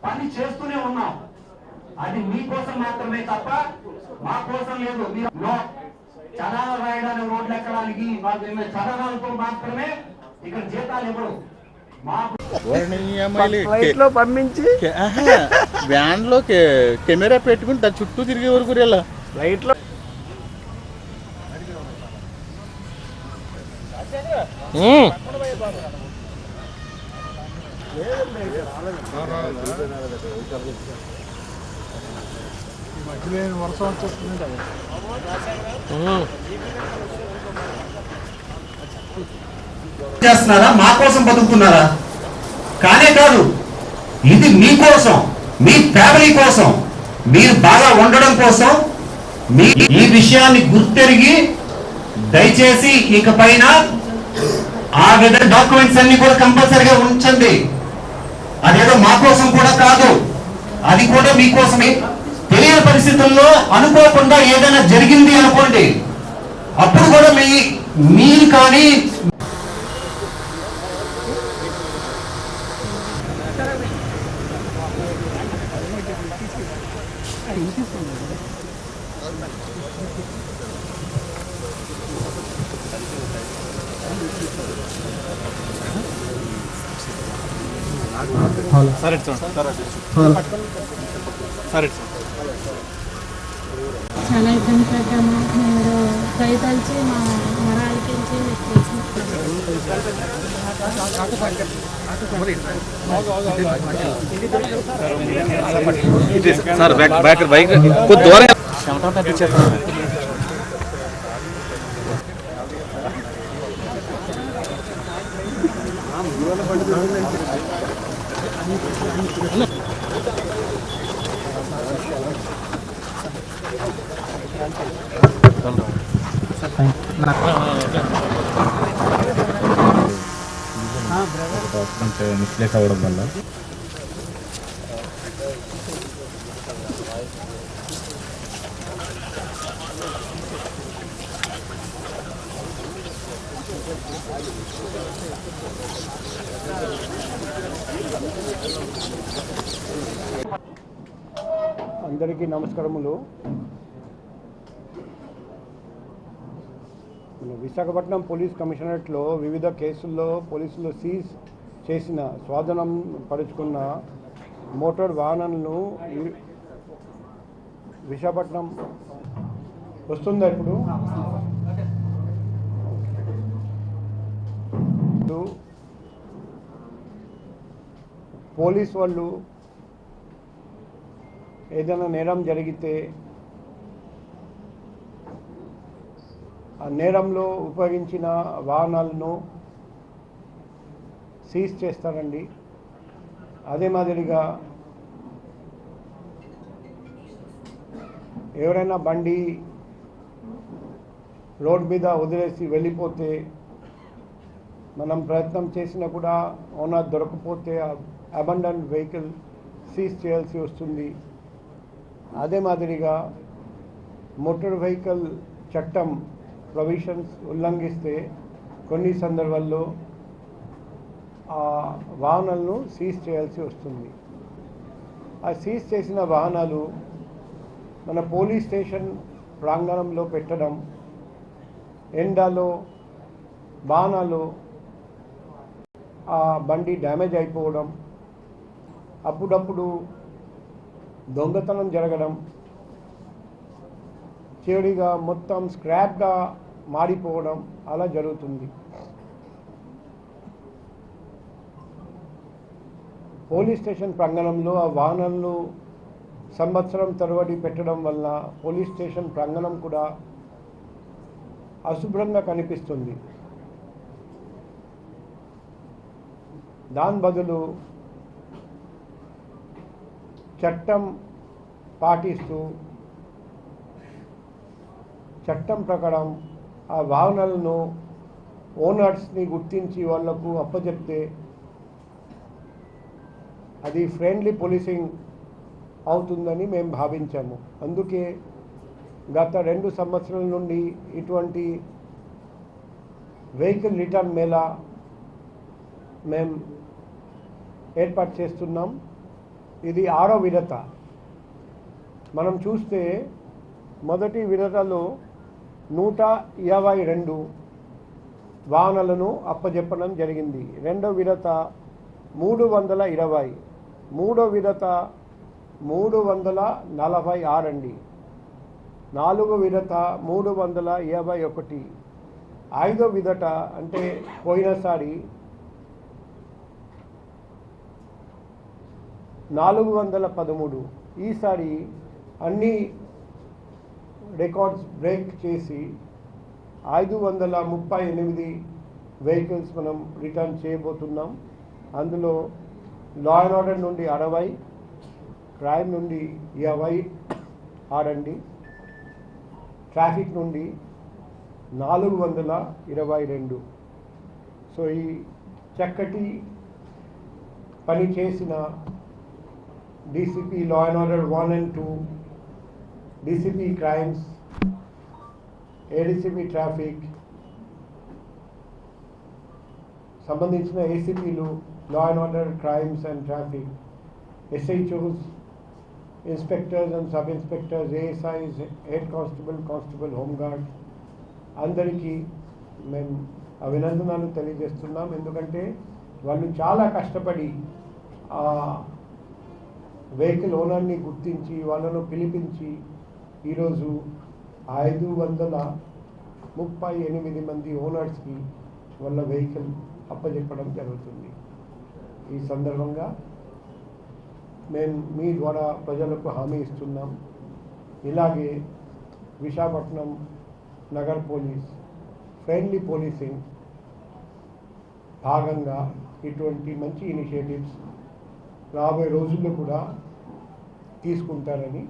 పని చేస్తూనే ఉన్నాం. అది మీకోసం మాత్రమే తప్ప మా కోసం లేదు. మీరు చదనాలు రాయడానికి, రోడ్లు ఎక్కడానికి చదనాలతో మాత్రమే ఇక్కడ జీతాలు ఇవ్వరు. పంపించి వ్యాన్ లో కెమెరా పెట్టుకుని దాని చుట్టూ తిరిగే వరకు లైట్ లో వర్షం వచ్చేస్తుంది. చేస్తున్నారా? మా కోసం బతుకుతున్నారా? కానే కాదు. ఇది మీకోసం, మీ ఫ్యామిలీ కోసం, మీరు బాగా ఉండడం కోసం. మీ ఈ విషయాన్ని గుర్తెరిగి దయచేసి ఇకపైన ఆ విధంగా డాక్యుమెంట్స్ అన్ని కూడా కంపల్సరీగా ఉంచండి. అదేదో మా కోసం కూడా కాదు, అది కూడా మీకోసమే. తెలియని పరిస్థితుల్లో అనుకోకుండా ఏదైనా జరిగింది అనుకోండి, అప్పుడు కూడా మీరు కానీ చాలా ఇబ్బంది పడ్డాము. మీరు దయతలిచి మా మరాలకి సార్ బైక్ దూరం మిస్ప్లేస్ అవ్వడం వల్ల అందరికీ నమస్కారములు. విశాఖపట్నం పోలీస్ కమిషనరేట్లో వివిధ కేసుల్లో పోలీసులు సీజ్ చేసిన స్వాధీనం పరుచుకున్న మోటార్ వాహనాలను విశాఖపట్నం వస్తుందా ఇప్పుడు పోలీస్ వాళ్ళు ఏదైనా నేరం జరిగితే ఆ నేరంలో ఉపయోగించిన వాహనాలను సీజ్ చేస్తారండి. అదే మాదిరిగా ఎవరైనా బండి రోడ్ మీద వదిలేసి వెళ్ళిపోతే మనం ప్రయత్నం చేసినా కూడా ఓనర్ దొరకకపోతే అబండన్ వెహికల్ సీజ్ చేయాల్సి వస్తుంది. అదే మాదిరిగా మోటార్ వెహికల్ చట్టం ప్రొవిజన్స్ ఉల్లంఘిస్తే కొన్ని సందర్భాల్లో ఆ వాహనాలను సీజ్ చేయాల్సి వస్తుంది. ఆ సీజ్ చేసిన వాహనాలు మన పోలీస్ స్టేషన్ ప్రాంగణంలో పెట్టడం, ఎండాలో వాహనాలు ఆ బండి డ్యామేజ్ అయిపోవడం, అప్పుడప్పుడు దొంగతనం జరగడం, చివరిగా మొత్తం స్క్రాప్గా మారిపోవడం అలా జరుగుతుంది. పోలీస్ స్టేషన్ ప్రాంగణంలో ఆ వాహనాలను సంవత్సరం తరబడి పెట్టడం వల్ల పోలీస్ స్టేషన్ ప్రాంగణం కూడా అశుభ్రంగా కనిపిస్తుంది. దాని బదులు చట్టం పాటిస్తూ చట్టం ప్రకారం ఆ వాహనాలను ఓనర్స్ని గుర్తించి వాళ్లకు అప్పచెప్తే అది ఫ్రెండ్లీ పోలీసింగ్ అవుతుందని మేము భావించాము. అందుకే గత 2 సంవత్సరాల నుండి ఇటువంటి వెహికల్ రిటర్న్ మేళా మేము ఏర్పాటు చేస్తున్నాం. ఇది 6వ విడత. మనం చూస్తే మొదటి విడతలో 122 వాహనాలను అప్పజెప్పడం జరిగింది. రెండవ విడత 320, మూడో విడత 346 అండి. 4వ విడత 321, 5వ విడత అంటే పోయినసారి 413. ఈసారి అన్ని రికార్డ్స్ బ్రేక్ చేసి 538 వెహికల్స్ మనం రిటర్న్ చేయబోతున్నాం. అందులో లా అండ్ ఆర్డర్ నుండి 60, క్రైమ్ నుండి 56 అండి, ట్రాఫిక్ నుండి 422. సో ఈ చక్కటి పని చేసిన DCP law and order 1 and 2, DCP crimes, ADCP traffic, సంబంధించిన ఏసీపీలు law and order crimes and traffic, SHOs, inspectors and sub inspectors, ASIs, head constable, constable, home guard అందరికీ మేము అభినందనలు తెలియజేస్తున్నాం. ఎందుకంటే వాళ్ళు చాలా కష్టపడి వెహికల్ ఓనర్ని గుర్తించి వాళ్ళను పిలిపించి ఈరోజు 538 మంది ఓనర్స్కి వాళ్ళ వెహికల్ అప్పచెప్పడం జరుగుతుంది. ఈ సందర్భంగా మేము మీ ద్వారా ప్రజలకు హామీ ఇస్తున్నాం. ఇలాగే Visakhapatnam Nagar police friendly policing భాగంగా ఇటువంటి మంచి ఇనిషియేటివ్స్ రాబోయే రోజుల్లో కూడా తీసుకుంటారని